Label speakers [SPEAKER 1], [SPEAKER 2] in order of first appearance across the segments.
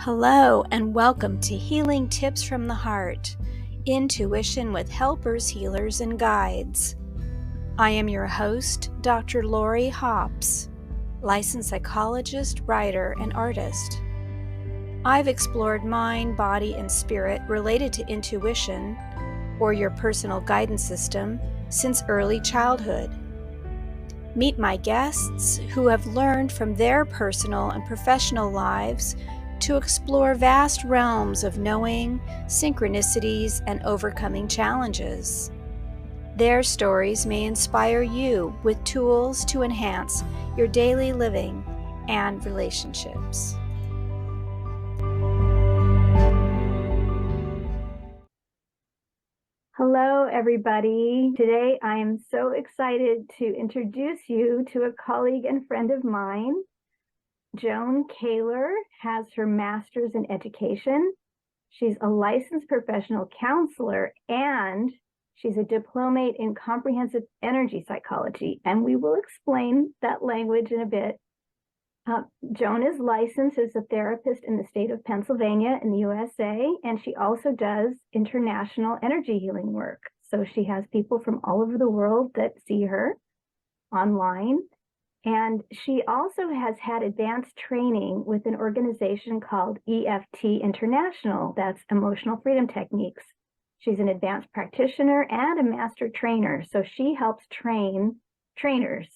[SPEAKER 1] Hello and welcome to Healing Tips from the Heart, Intuition with Helpers, Healers, and Guides. I am your host, Dr. Lori Hops, licensed psychologist, writer, and artist. I've explored mind, body, and spirit related to intuition, or your personal guidance system, since early childhood. Meet my guests who have learned from their personal and professional lives to explore vast realms of knowing, synchronicities, and overcoming challenges. Their stories may inspire you with tools to enhance your daily living and relationships. Hello, everybody. Today, I am so excited to introduce you to a colleague and friend of mine. Joan Kaylor has her master's in education. She's a licensed professional counselor, and she's a diplomate in comprehensive energy psychology. And we will explain that language in a bit. Joan is licensed as a therapist in the state of Pennsylvania in the USA, and she also does international energy healing work. So she has people from all over the world that see her online. And she also has had advanced training with an organization called EFT International, that's Emotional Freedom Techniques. She's an advanced practitioner and a master trainer. So she helps train trainers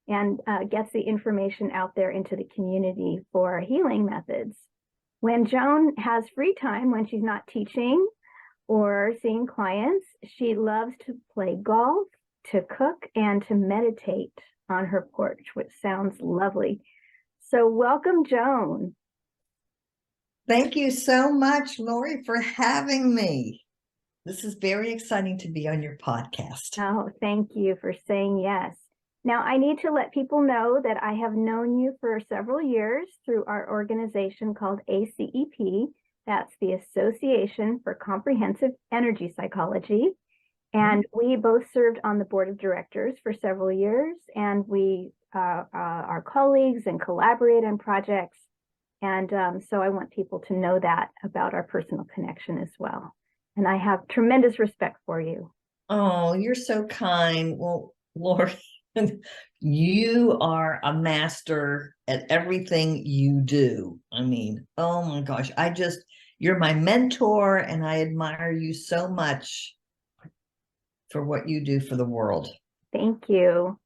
[SPEAKER 1] and gets the information out there into the community for healing methods. When Joan has free time, when she's not teaching or seeing clients, she loves to play golf, to cook, and to meditate on her porch, which sounds lovely. So welcome, Joan.
[SPEAKER 2] Thank you so much, Lori, for having me. This is very exciting to be on your podcast.
[SPEAKER 1] Oh, thank you for saying yes. Now, I need to let people know that I have known you for several years through our organization called ACEP. That's the Association for Comprehensive Energy Psychology. And we both served on the board of directors for several years, and we are colleagues and collaborate on projects. And so I want people to know that about our personal connection as well. And I have tremendous respect for you.
[SPEAKER 2] Oh, you're so kind. Well, Lori, you are a master at everything you do. I mean, oh my gosh, you're my mentor, and I admire you so much for what you do for the world.
[SPEAKER 1] Thank you.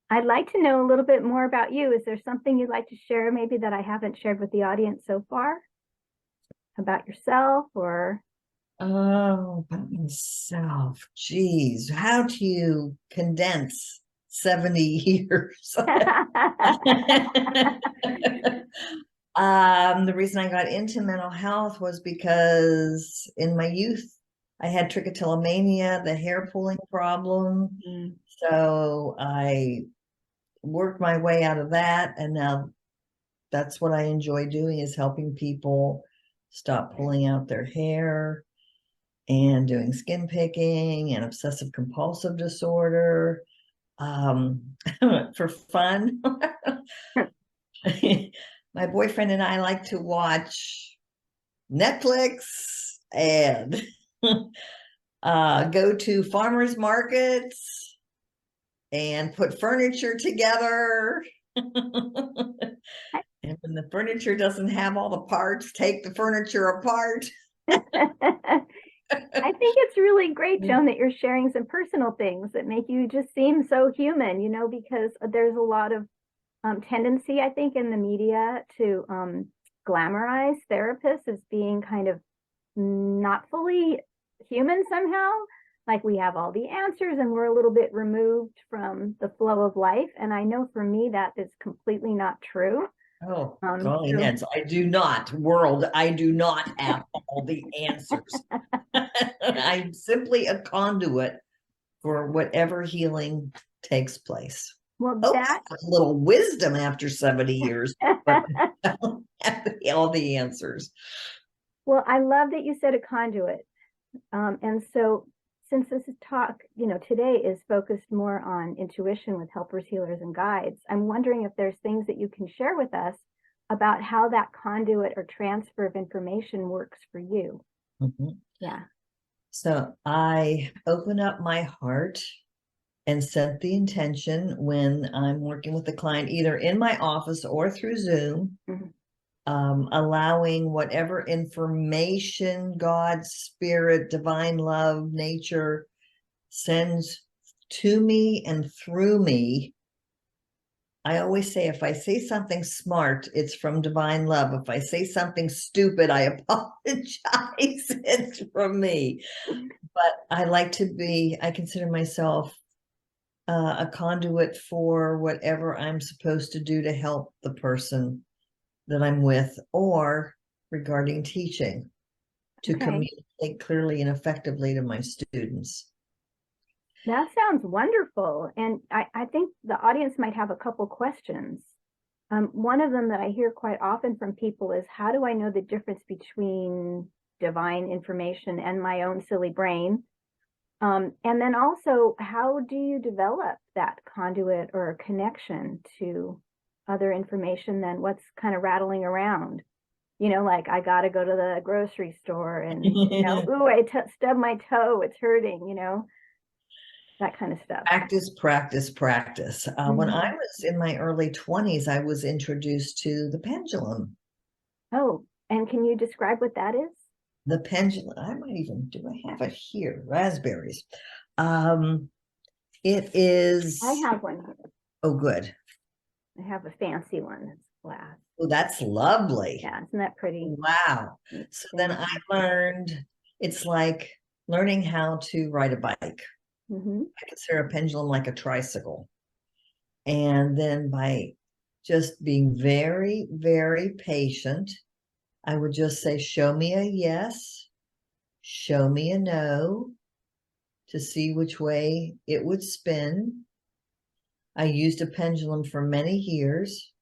[SPEAKER 1] I'd like to know a little bit more about you. Is there something you'd like to share maybe that I haven't shared with the audience so far about yourself or?
[SPEAKER 2] Oh, about myself. Geez, how do you condense 70 years? The reason I got into mental health was because in my youth, I had trichotillomania, the hair pulling problem. So I worked my way out of that. And now that's what I enjoy doing, is helping people stop pulling out their hair and doing skin picking and obsessive compulsive disorder for fun. My boyfriend and I like to watch Netflix and go to farmers markets and put furniture together. And when the furniture doesn't have all the parts, take the furniture apart.
[SPEAKER 1] I think it's really great, Joan, that you're sharing some personal things that make you just seem so human, you know, because there's a lot of tendency, I think, in the media to glamorize therapists as being kind of not fully human somehow. Like we have all the answers and we're a little bit removed from the flow of life. And I know for me that is completely not true.
[SPEAKER 2] Oh, golly, Neds, I do not have all the answers. I'm simply a conduit for whatever healing takes place.
[SPEAKER 1] Well, that's
[SPEAKER 2] a little wisdom after 70 years, but I don't have all the answers.
[SPEAKER 1] Well, I love that you said a conduit. And so since this talk, today is focused more on intuition with helpers, healers, and guides, I'm wondering if there's things that you can share with us about how that conduit or transfer of information works for you.
[SPEAKER 2] Mhm.
[SPEAKER 1] Yeah.
[SPEAKER 2] So I open up my heart and set the intention when I'm working with the client, either in my office or through Zoom, allowing whatever information God, spirit, divine love, nature sends to me and through me. I always say, if I say something smart, it's from divine love. If I say something stupid, I apologize. It's from me. But I consider myself a conduit for whatever I'm supposed to do to help the person that I'm with, or regarding teaching, to communicate clearly and effectively to my students.
[SPEAKER 1] That sounds wonderful. And I think the audience might have a couple questions. One of them that I hear quite often from people is, how do I know the difference between divine information and my own silly brain? And then also, how do you develop that conduit or connection to other information than what's kind of rattling around? Like, I got to go to the grocery store and, ooh, I stubbed my toe, it's hurting, that kind of stuff.
[SPEAKER 2] Practice, practice, practice. When I was in my early 20s, I was introduced to the pendulum.
[SPEAKER 1] Oh, and can you describe what that is?
[SPEAKER 2] The pendulum, do I have it here? Raspberries. It is.
[SPEAKER 1] I have one here.
[SPEAKER 2] Oh, good.
[SPEAKER 1] I have a fancy one that's glass.
[SPEAKER 2] Oh, that's lovely.
[SPEAKER 1] Yeah, isn't that pretty?
[SPEAKER 2] Wow. So then I learned, it's like learning how to ride a bike. I consider a pendulum like a tricycle. And then by just being very, very patient, I would just say, show me a yes, show me a no, to see which way it would spin. I used a pendulum for many years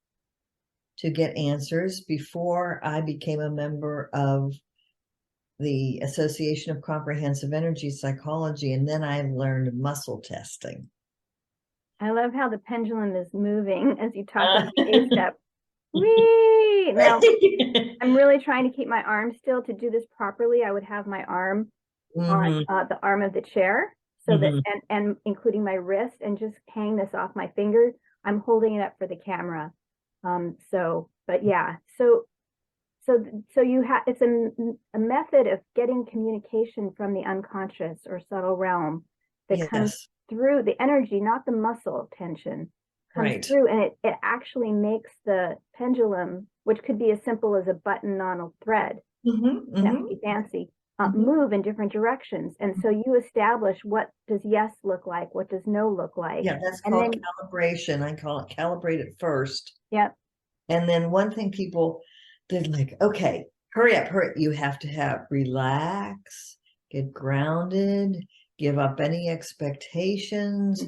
[SPEAKER 2] to get answers before I became a member of the Association of Comprehensive Energy Psychology, and then I learned muscle testing.
[SPEAKER 1] I love how the pendulum is moving as you talk about the ACEP. Whee! Now, I'm really trying to keep my arm still. To do this properly, I would have my arm on the arm of the chair, so that and including my wrist, and just hang this off my finger. I'm holding it up for the camera. But yeah, so you have, it's a method of getting communication from the unconscious or subtle realm that comes through the energy, not the muscle tension, comes through, and it actually makes the pendulum, which could be as simple as a button on a thread, that would be fancy, move in different directions. And so you establish, what does yes look like, what does no look like.
[SPEAKER 2] Yeah, that's called calibration. I call it calibrate it first.
[SPEAKER 1] Yep.
[SPEAKER 2] And then one thing they're like, okay, hurry up. You have to relax, get grounded, give up any expectations,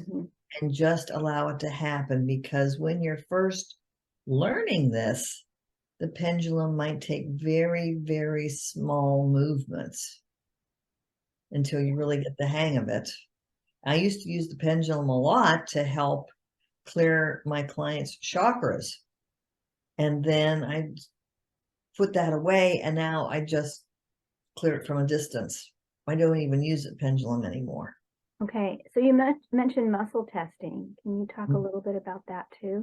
[SPEAKER 2] and just allow it to happen. Because when you're first learning this, the pendulum might take very, very small movements until you really get the hang of it. I used to use the pendulum a lot to help clear my clients' chakras. And then I put that away, and now I just clear it from a distance. I don't even use a pendulum anymore.
[SPEAKER 1] Okay, so you mentioned muscle testing. Can you talk a little bit about that too?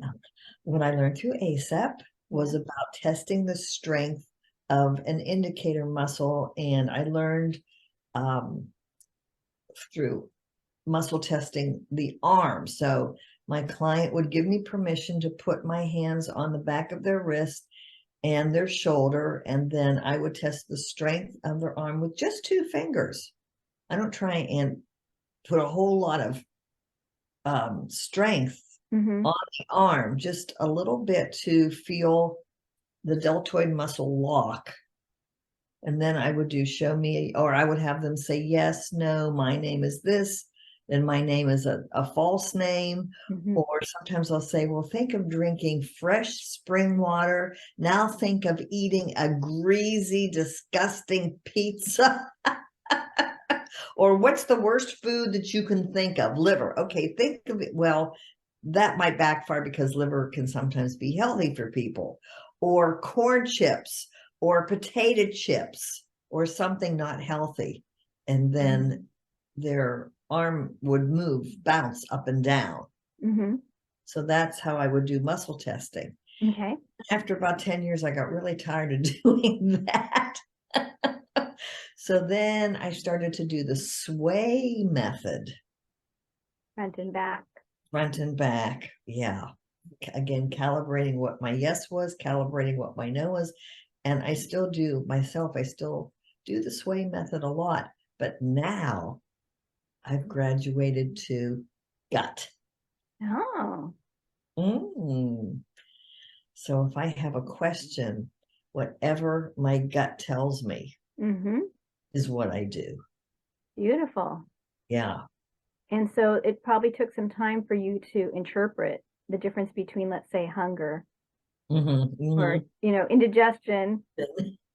[SPEAKER 2] What I learned through ACEP was about testing the strength of an indicator muscle, and I learned through muscle testing the arm. So my client would give me permission to put my hands on the back of their wrist and their shoulder, and then I would test the strength of their arm with just 2 fingers. I don't try and put a whole lot of strength on the arm, just a little bit to feel the deltoid muscle lock. And then I would do show me, or I would have them say yes, no, my name is this, then my name is a false name. Or sometimes I'll say, well, think of drinking fresh spring water. Now think of eating a greasy, disgusting pizza. Or what's the worst food that you can think of? Liver. Okay, think of it. Well, that might backfire because liver can sometimes be healthy for people. or corn chips or potato chips or something not healthy. And then their arm would move, bounce up and down.
[SPEAKER 1] Mm-hmm.
[SPEAKER 2] So that's how I would do muscle testing.
[SPEAKER 1] Okay.
[SPEAKER 2] After about 10 years, I got really tired of doing that. So then I started to do the sway method.
[SPEAKER 1] Front and back.
[SPEAKER 2] Front and back. Yeah. Again, calibrating what my yes was, calibrating what my no was. And I still do myself, I still do the sway method a lot. But now I've graduated to gut.
[SPEAKER 1] Oh.
[SPEAKER 2] So if I have a question, whatever my gut tells me is what I do.
[SPEAKER 1] Beautiful.
[SPEAKER 2] Yeah.
[SPEAKER 1] And so it probably took some time for you to interpret the difference between, let's say, hunger or, indigestion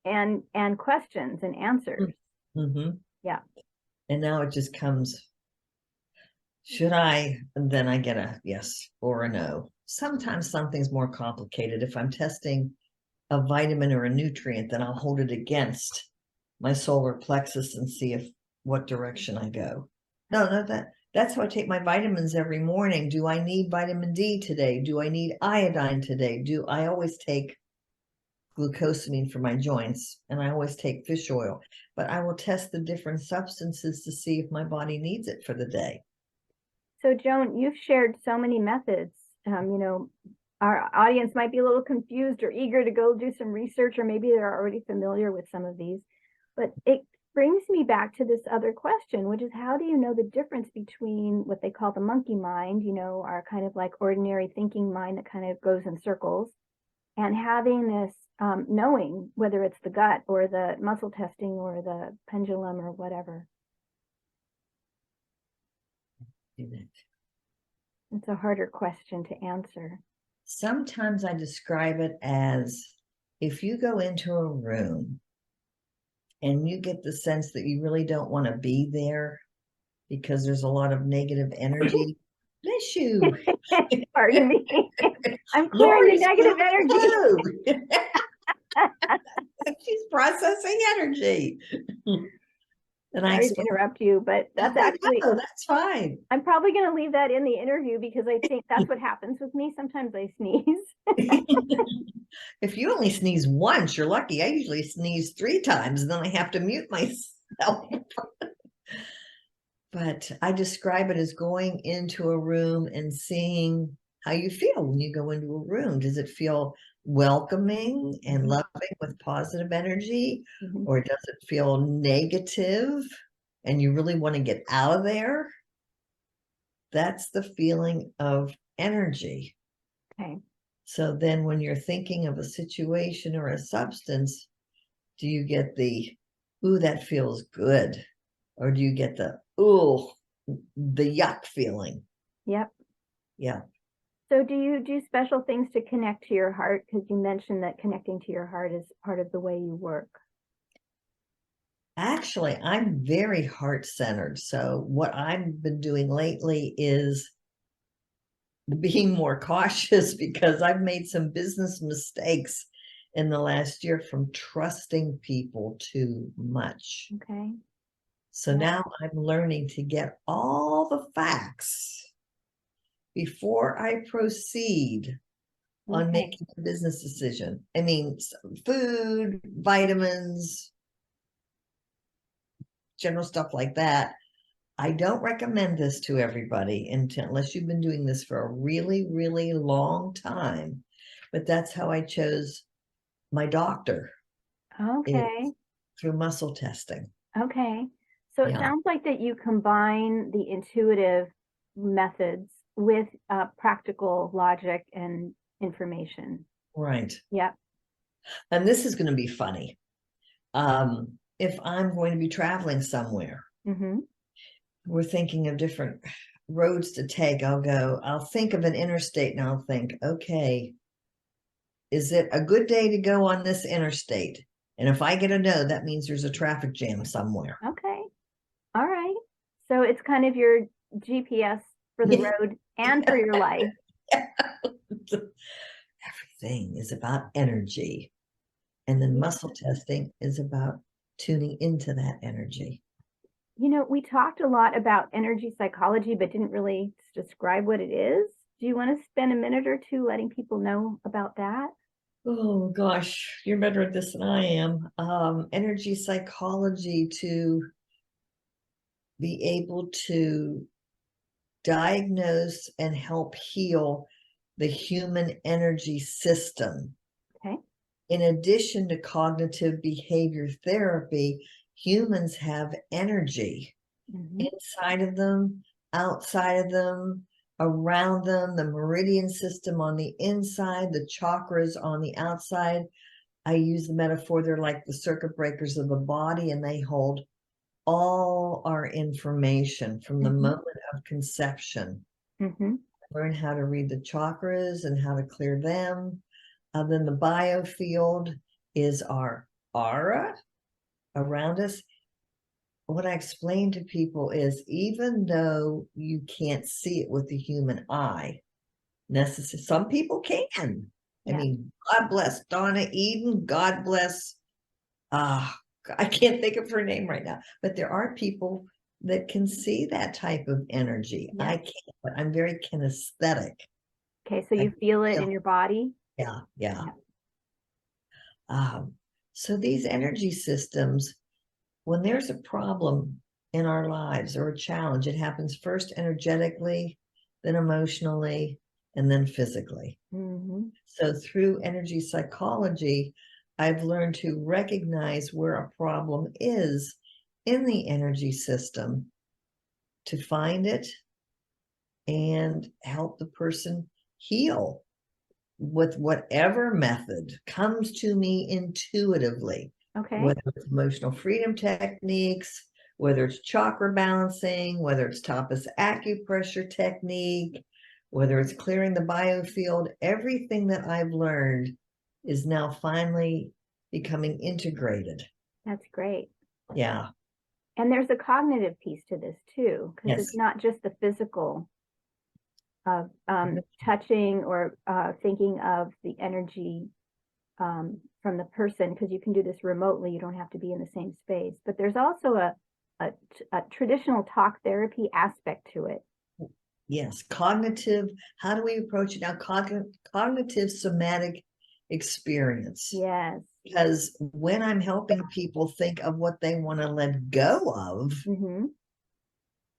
[SPEAKER 1] and questions and answers. Yeah.
[SPEAKER 2] And now it just comes, should I? And then I get a yes or a no. Sometimes something's more complicated. If I'm testing a vitamin or a nutrient, then I'll hold it against my solar plexus and see what direction I go. No, that's how I take my vitamins every morning. Do I need vitamin D today? Do I need iodine today? Do I always take glucosamine for my joints, and I always take fish oil, but I will test the different substances to see if my body needs it for the day.
[SPEAKER 1] So Joan, you've shared so many methods. Our audience might be a little confused or eager to go do some research, or maybe they're already familiar with some of these, but it brings me back to this other question, which is, how do you know the difference between what they call the monkey mind, our kind of like ordinary thinking mind that kind of goes in circles, and having this knowing, whether it's the gut or the muscle testing or the pendulum or whatever? It's a harder question to answer.
[SPEAKER 2] Sometimes I describe it as, if you go into a room and you get the sense that you really don't want to be there because there's a lot of negative energy. Bless you.
[SPEAKER 1] Pardon me. I'm clearing the negative energy.
[SPEAKER 2] She's processing energy. And
[SPEAKER 1] Sorry to interrupt you, but that's actually,
[SPEAKER 2] that's fine.
[SPEAKER 1] I'm probably going to leave that in the interview because I think that's what happens with me. Sometimes I sneeze.
[SPEAKER 2] If you only sneeze once, you're lucky. I usually sneeze 3 times and then I have to mute myself. But I describe it as going into a room and seeing how you feel when you go into a room. Does it feel welcoming and loving with positive energy? Or does it feel negative and you really want to get out of there? That's the feeling of energy.
[SPEAKER 1] Okay.
[SPEAKER 2] So then when you're thinking of a situation or a substance, do you get the, ooh, that feels good? Or do you get the, ooh, the yuck feeling?
[SPEAKER 1] Yep.
[SPEAKER 2] Yeah.
[SPEAKER 1] So do you do special things to connect to your heart? Because you mentioned that connecting to your heart is part of the way you work.
[SPEAKER 2] Actually, I'm very heart-centered. So what I've been doing lately is being more cautious because I've made some business mistakes in the last year from trusting people too much.
[SPEAKER 1] Okay.
[SPEAKER 2] So now I'm learning to get all the facts before I proceed on making a business decision. I mean, food, vitamins, general stuff like that. I don't recommend this to everybody unless you've been doing this for a really, really long time. But that's how I chose my doctor.
[SPEAKER 1] Okay.
[SPEAKER 2] Through muscle testing.
[SPEAKER 1] Okay. So it sounds like that you combine the intuitive methods with practical logic and information.
[SPEAKER 2] Right.
[SPEAKER 1] Yeah.
[SPEAKER 2] And this is going to be funny. If I'm going to be traveling somewhere, we're thinking of different roads to take. I'll think of an interstate and I'll think, okay, is it a good day to go on this interstate? And if I get a no, that means there's a traffic jam somewhere.
[SPEAKER 1] Okay. All right. So it's kind of your GPS for the road and for your life.
[SPEAKER 2] thing is about energy. And then muscle testing is about tuning into that energy.
[SPEAKER 1] You know, we talked a lot about energy psychology, but didn't really describe what it is. Do you want to spend a minute or two letting people know about that?
[SPEAKER 2] Oh gosh, you're better at this than I am. Energy psychology, to be able to diagnose and help heal the human energy system.
[SPEAKER 1] Okay.
[SPEAKER 2] In addition to cognitive behavior therapy, humans have energy inside of them, outside of them, around them, the meridian system on the inside, the chakras on the outside. I use the metaphor, they're like the circuit breakers of the body, and they hold all our information from the moment of conception. Learn how to read the chakras and how to clear them. Then the biofield is our aura around us. What I explain to people is, even though you can't see it with the human eye, some people can.
[SPEAKER 1] Yeah.
[SPEAKER 2] I mean, God bless Donna Eden. God bless, I can't think of her name right now, but there are people that can see that type of energy.
[SPEAKER 1] Yeah.
[SPEAKER 2] I can't, but I'm very kinesthetic.
[SPEAKER 1] Okay, so you feel it in your body?
[SPEAKER 2] Yeah. So these energy systems, when there's a problem in our lives or a challenge, it happens first energetically, then emotionally, and then physically. So through energy psychology, I've learned to recognize where a problem is in the energy system, to find it and help the person heal with whatever method comes to me intuitively.
[SPEAKER 1] Okay.
[SPEAKER 2] Whether it's emotional freedom techniques, whether it's chakra balancing, whether it's tapas acupressure technique, whether it's clearing the biofield, everything that I've learned is now finally becoming integrated.
[SPEAKER 1] That's great.
[SPEAKER 2] Yeah.
[SPEAKER 1] And there's a cognitive piece to this too, because it's not just the physical of touching or thinking of the energy from the person, because you can do this remotely. You don't have to be in the same space. But there's also a traditional talk therapy aspect to it.
[SPEAKER 2] Yes, cognitive. How do we approach it now? Cognitive somatic experience.
[SPEAKER 1] Yes.
[SPEAKER 2] Because when I'm helping people think of what they want to let go of,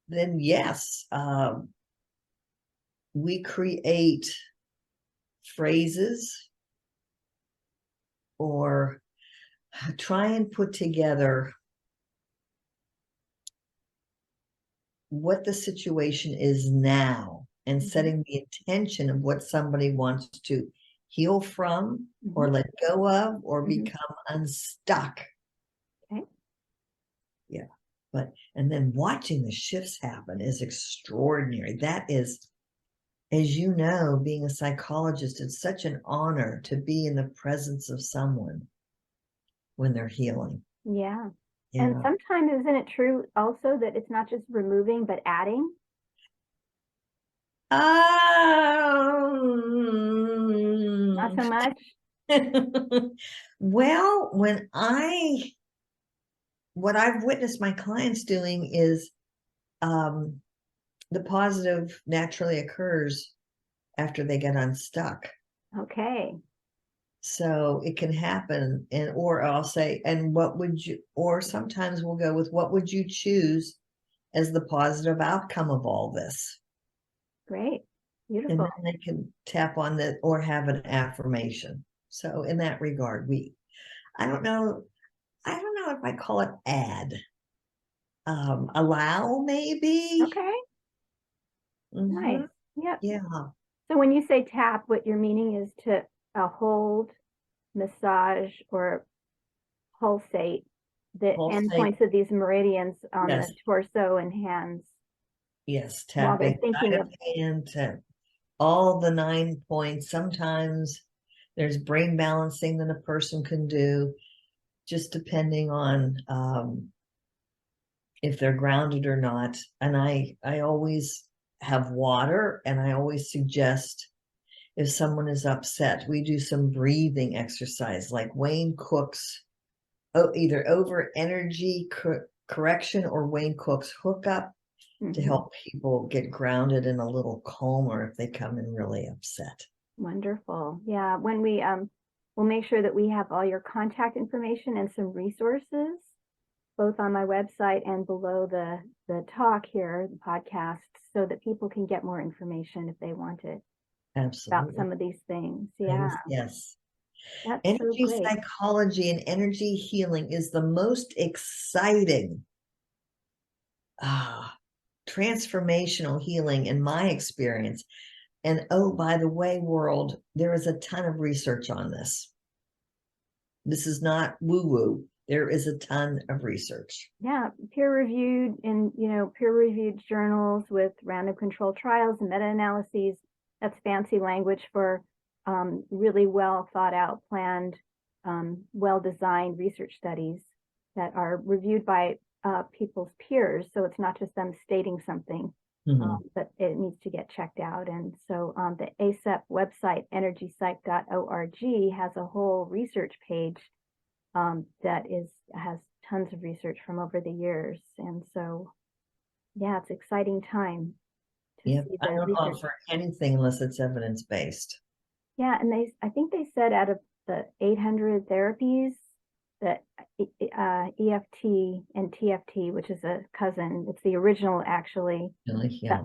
[SPEAKER 2] then yes, we create phrases or try and put together what the situation is now and setting the intention of what somebody wants to heal from or let go of or become unstuck.
[SPEAKER 1] Okay.
[SPEAKER 2] Yeah. And then watching the shifts happen is extraordinary. That is, as you know, being a psychologist, it's such an honor to be in the presence of someone when they're healing.
[SPEAKER 1] Yeah. And sometimes, isn't it true also that it's not just removing, but adding? Not so much?
[SPEAKER 2] Well, what I've witnessed my clients doing is the positive naturally occurs after they get unstuck.
[SPEAKER 1] Okay.
[SPEAKER 2] So it can happen, or I'll say, and what would you, or sometimes we'll go with, what would you choose as the positive outcome of all this?
[SPEAKER 1] Great. Beautiful.
[SPEAKER 2] And then they can tap on that or have an affirmation. So in that regard, I don't know if I call it add. Allow, maybe.
[SPEAKER 1] Okay. Nice. Yep.
[SPEAKER 2] Yeah.
[SPEAKER 1] So when you say tap, what you're meaning is to hold, massage, or pulsate the endpoints of these meridians on the torso and hands.
[SPEAKER 2] Yes,
[SPEAKER 1] while they're
[SPEAKER 2] tapping
[SPEAKER 1] thinking of
[SPEAKER 2] hand to all the 9 points. Sometimes there's brain balancing that a person can do, just depending on if they're grounded or not. And I always have water, and I always suggest if someone is upset, we do some breathing exercise like Wayne Cook's, either over energy correction or Wayne Cook's hookup to help people get grounded and a little calmer if they come in really upset.
[SPEAKER 1] Wonderful. Yeah, when we'll make sure that we have all your contact information and some resources, both on my website and below the talk here, the podcast, so that people can get more information if they want it.
[SPEAKER 2] Absolutely.
[SPEAKER 1] About some of these things. Yeah.
[SPEAKER 2] Yes.
[SPEAKER 1] That's
[SPEAKER 2] Energy
[SPEAKER 1] so great.
[SPEAKER 2] psychology and energy healing is the most exciting transformational healing in my experience. And oh, by the way, world, there is a ton of research on this. This is not woo-woo. There is a ton of research.
[SPEAKER 1] Yeah, peer-reviewed in, peer-reviewed journals with random controlled trials and meta-analyses. That's fancy language for really well thought out, planned, well-designed research studies that are reviewed by people's peers. So it's not just them stating something, but it needs to get checked out. And so the ACEP website, energypsych.org, has a whole research page that has tons of research from over the years. And so, yeah, it's exciting time to see the
[SPEAKER 2] I don't
[SPEAKER 1] research.
[SPEAKER 2] offer anything unless it's evidence-based.
[SPEAKER 1] Yeah, and I think they said out of the 800 therapies that EFT and TFT, which is a cousin, it's the original actually,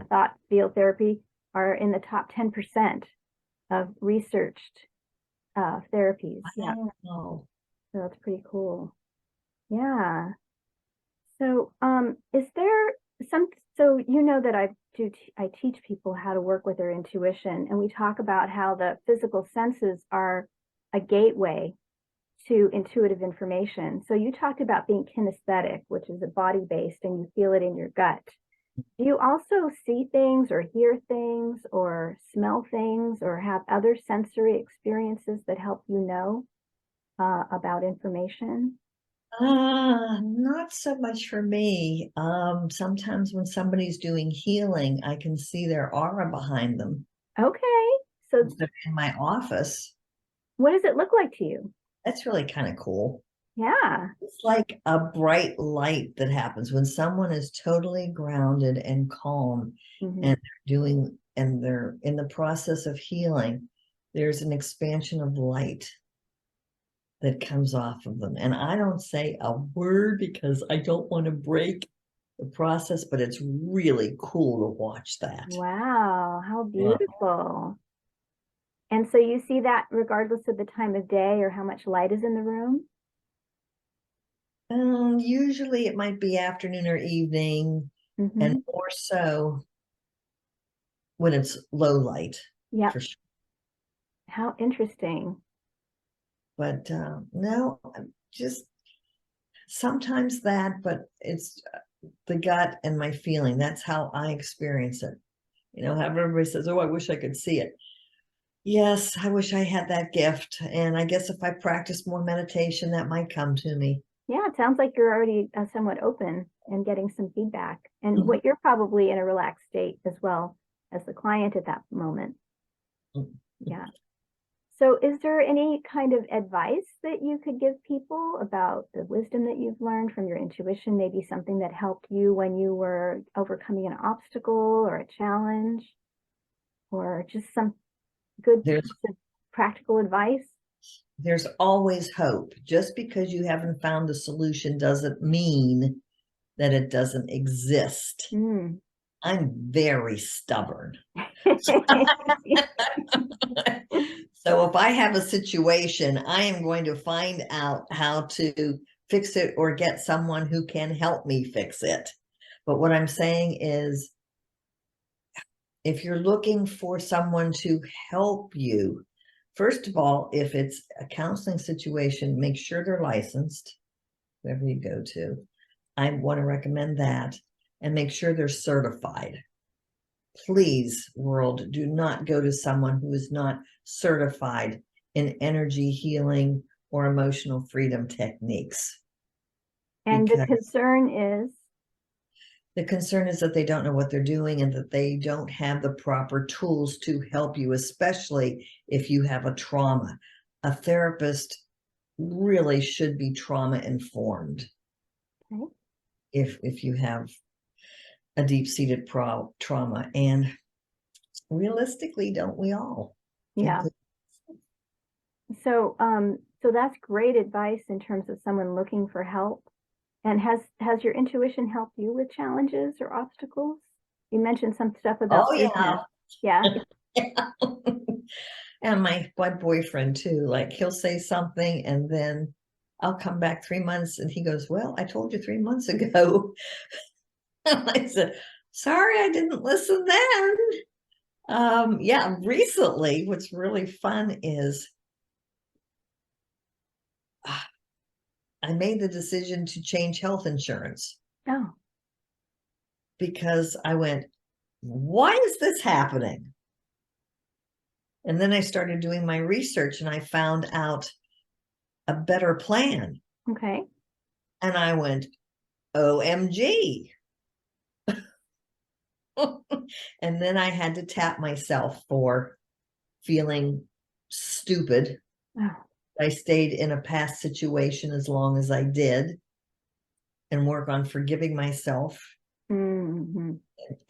[SPEAKER 1] thought field therapy, are in the top 10% of researched therapies. Yeah.
[SPEAKER 2] Wow.
[SPEAKER 1] So that's pretty cool. Yeah. So, is there so that I teach people how to work with their intuition, and we talk about how the physical senses are a gateway to intuitive information. So you talked about being kinesthetic, which is a body-based, and you feel it in your gut. Do you also see things or hear things or smell things or have other sensory experiences that help you know about information?
[SPEAKER 2] Not so much for me. Sometimes when somebody's doing healing, I can see their aura behind them.
[SPEAKER 1] Okay. So
[SPEAKER 2] in my office.
[SPEAKER 1] What does it look like to you?
[SPEAKER 2] That's really kind of cool.
[SPEAKER 1] Yeah.
[SPEAKER 2] It's like a bright light that happens when someone is totally grounded and calm and they're in the process of healing. There's an expansion of light that comes off of them. And I don't say a word because I don't want to break the process, but it's really cool to watch that.
[SPEAKER 1] Wow, how beautiful. And so you see that regardless of the time of day or how much light is in the room?
[SPEAKER 2] Usually it might be afternoon or evening, and more so when it's low light.
[SPEAKER 1] Yeah.
[SPEAKER 2] For sure.
[SPEAKER 1] How interesting.
[SPEAKER 2] But no, just sometimes that, but it's the gut and my feeling. That's how I experience it. How everybody says, oh, I wish I could see it. Yes, I wish I had that gift. And I guess if I practice more meditation, that might come to me.
[SPEAKER 1] Yeah, it sounds like you're already somewhat open and getting some feedback. And what you're probably in a relaxed state as well as the client at that moment. Yeah. So is there any kind of advice that you could give people about the wisdom that you've learned from your intuition, maybe something that helped you when you were overcoming an obstacle or a challenge, or just some good practical advice?
[SPEAKER 2] There's always hope. Just because you haven't found a solution doesn't mean that it doesn't exist. I'm very stubborn. So if I have a situation, I am going to find out how to fix it or get someone who can help me fix it. But what I'm saying is, if you're looking for someone to help you, first of all, if it's a counseling situation, make sure they're licensed, wherever you go to. I want to recommend that, and make sure they're certified. Please, world, do not go to someone who is not certified in energy healing or emotional freedom techniques.
[SPEAKER 1] And the concern is?
[SPEAKER 2] The concern is that they don't know what they're doing and that they don't have the proper tools to help you, especially if you have a trauma. A therapist really should be trauma informed.
[SPEAKER 1] Okay.
[SPEAKER 2] If you have a deep-seated trauma, and realistically, don't we all?
[SPEAKER 1] Yeah. So, so that's great advice in terms of someone looking for help. And has your intuition helped you with challenges or obstacles? You mentioned some stuff about
[SPEAKER 2] Oh
[SPEAKER 1] business.
[SPEAKER 2] yeah.
[SPEAKER 1] Yeah.
[SPEAKER 2] And my boyfriend too, like he'll say something and then I'll come back 3 months and he goes, well, I told you 3 months ago. I said, sorry, I didn't listen then. Yeah, recently, what's really fun is I made the decision to change health insurance
[SPEAKER 1] Oh,
[SPEAKER 2] because I went, why is this happening? And then I started doing my research and I found out a better plan.
[SPEAKER 1] okay.
[SPEAKER 2] And I went, OMG. And then I had to tap myself for feeling stupid.
[SPEAKER 1] Oh,
[SPEAKER 2] I stayed in a past situation as long as I did and work on forgiving myself,
[SPEAKER 1] mm-hmm.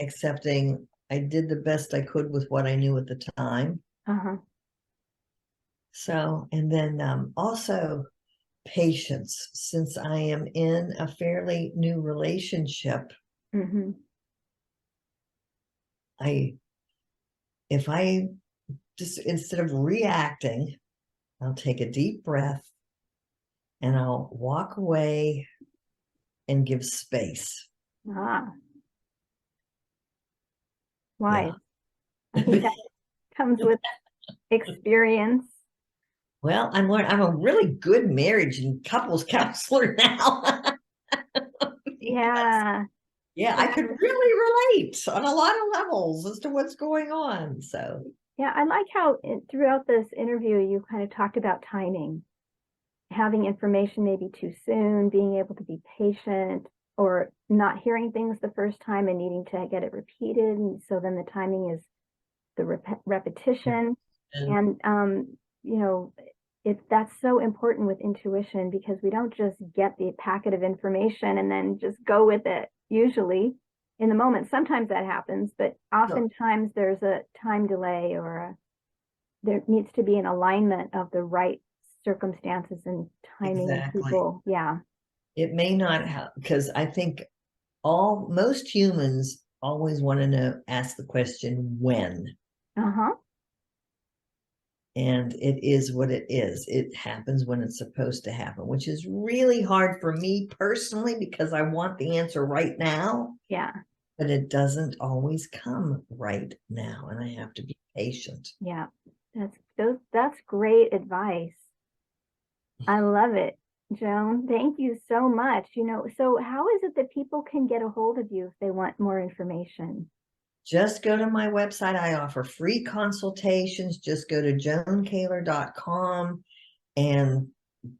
[SPEAKER 2] accepting I did the best I could with what I knew at the time.
[SPEAKER 1] Uh-huh.
[SPEAKER 2] So, and then also patience, since I am in a fairly new relationship.
[SPEAKER 1] Mm-hmm.
[SPEAKER 2] If I just, instead of reacting, I'll take a deep breath and I'll walk away and give space.
[SPEAKER 1] Ah, why?
[SPEAKER 2] Yeah.
[SPEAKER 1] I think that comes with experience.
[SPEAKER 2] Well, I'm a really good marriage and couples counselor now.
[SPEAKER 1] Yeah.
[SPEAKER 2] Yeah, I
[SPEAKER 1] Yeah.
[SPEAKER 2] could really relate on a lot of levels as to what's going on. So,
[SPEAKER 1] Yeah. I like how throughout this interview, you kind of talked about timing, having information maybe too soon, being able to be patient, or not hearing things the first time and needing to get it repeated. And so then the timing is the repetition.
[SPEAKER 2] and
[SPEAKER 1] And, you know, that's so important with intuition because we don't just get the packet of information and then just go with it, usually in the moment. Sometimes that happens, but oftentimes there's a time delay or there needs to be an alignment of the right circumstances and timing and
[SPEAKER 2] exactly.
[SPEAKER 1] people. Yeah.
[SPEAKER 2] It may not have, because I think most humans always want to ask the question when,
[SPEAKER 1] Uh-huh.
[SPEAKER 2] and it is what it is. It happens when it's supposed to happen, which is really hard for me personally because I want the answer right now,
[SPEAKER 1] Yeah.
[SPEAKER 2] but it doesn't always come right now, and I have to be patient.
[SPEAKER 1] Yeah. That's great advice. I love it. Joan, thank you so much. So how is it that people can get a hold of you if they want more information?
[SPEAKER 2] Just go to my website. I offer free consultations. Just go to joankaylor.com and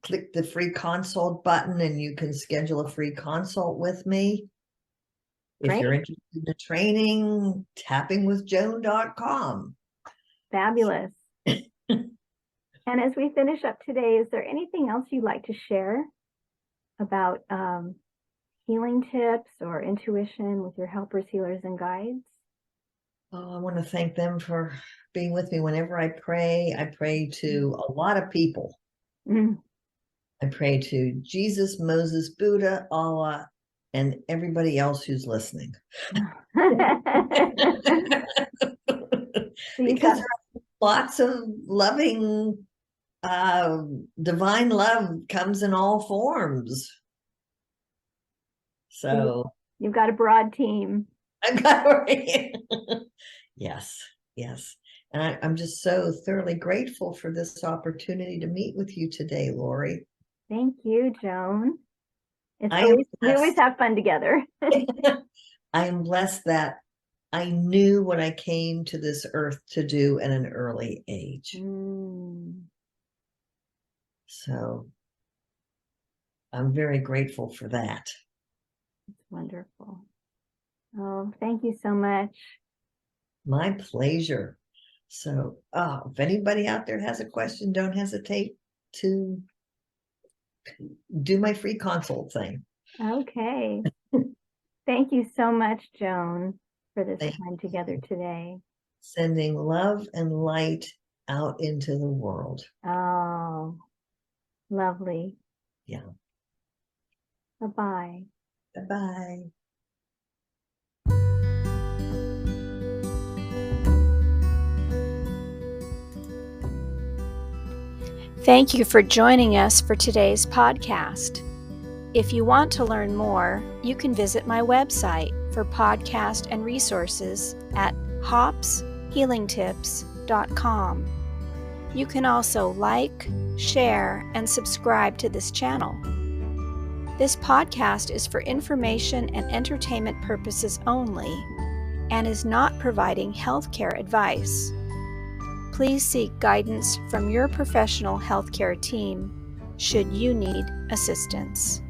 [SPEAKER 2] click the free consult button and you can schedule a free consult with me. If
[SPEAKER 1] Great.
[SPEAKER 2] you're interested in the training, tappingwithjoan.com.
[SPEAKER 1] Fabulous. And as we finish up today, is there anything else you'd like to share about healing tips or intuition with your helpers, healers, and guides?
[SPEAKER 2] Oh, I want to thank them for being with me whenever I pray to a lot of people.
[SPEAKER 1] Mm.
[SPEAKER 2] I pray to Jesus, Moses, Buddha, Allah, and everybody else who's listening.
[SPEAKER 1] So you've
[SPEAKER 2] Because
[SPEAKER 1] got
[SPEAKER 2] there are lots of loving, divine love comes in all forms. So
[SPEAKER 1] you've got a broad team.
[SPEAKER 2] I've got yes, yes. And I'm just so thoroughly grateful for this opportunity to meet with you today, Lori.
[SPEAKER 1] Thank you, Joan.
[SPEAKER 2] I am
[SPEAKER 1] We always
[SPEAKER 2] blessed.
[SPEAKER 1] have fun together.
[SPEAKER 2] I am blessed that I knew what I came to this earth to do at an early age.
[SPEAKER 1] Mm,
[SPEAKER 2] So I'm very grateful for that.
[SPEAKER 1] it's wonderful. Oh, thank you so much.
[SPEAKER 2] My pleasure. So, if anybody out there has a question, don't hesitate to do my free consult thing.
[SPEAKER 1] Okay. Thank you so much, Joan, for this
[SPEAKER 2] Thank
[SPEAKER 1] time together today.
[SPEAKER 2] Sending love and light out into the world.
[SPEAKER 1] Oh, lovely.
[SPEAKER 2] Yeah.
[SPEAKER 1] Bye-bye.
[SPEAKER 2] Bye-bye.
[SPEAKER 3] Thank you for joining us for today's podcast. If you want to learn more, you can visit my website for podcast and resources at hopshealingtips.com. You can also like, share, and subscribe to this channel. This podcast is for information and entertainment purposes only and is not providing healthcare advice. Please seek guidance from your professional healthcare team should you need assistance.